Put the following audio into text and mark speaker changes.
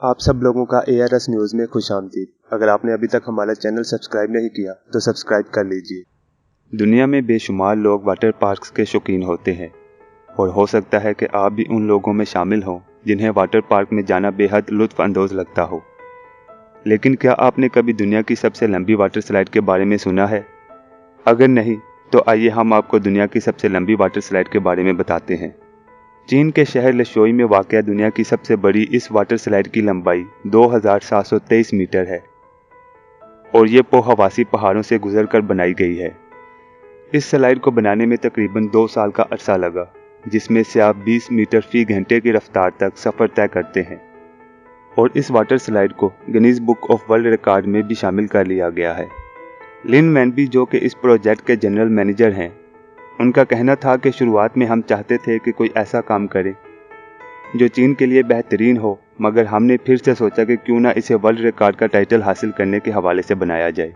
Speaker 1: आप सब लोगों का ARS न्यूज़ में खुशामदीद। अगर आपने अभी तक हमारा चैनल सब्सक्राइब नहीं किया तो सब्सक्राइब कर लीजिए।
Speaker 2: दुनिया में बेशुमार लोग वाटर पार्क्स के शौकीन होते हैं और हो सकता है कि आप भी उन लोगों में शामिल हों जिन्हें वाटर पार्क में जाना बेहद लुत्फ़ अंदोज़ लगता हो। लेकिन क्या आपने कभी दुनिया की सबसे लंबी वाटर स्लाइड के बारे में सुना है? अगर नहीं तो आइए हम आपको दुनिया की सबसे लंबी वाटर स्लाइड के बारे में बताते हैं। चीन के शहर लशोई में वाक़या दुनिया की सबसे बड़ी इस वाटर स्लाइड की लंबाई 2723 मीटर है और ये पो हवासी पहाड़ों से गुजरकर बनाई गई है। इस स्लाइड को बनाने में तकरीबन 2 साल का अरसा लगा, जिसमें से आप 20 मीटर फी घंटे की रफ्तार तक सफ़र तय करते हैं और इस वाटर स्लाइड को Guinness book of world record में भी शामिल कर लिया गया है। लिन मैनबी जो कि इस प्रोजेक्ट के जनरल मैनेजर हैं, उनका कहना था कि शुरुआत में हम चाहते थे कि कोई ऐसा काम करे जो चीन के लिए बेहतरीन हो, मगर हमने फिर से सोचा कि क्यों ना इसे वर्ल्ड रिकॉर्ड का टाइटल हासिल करने के हवाले से बनाया जाए।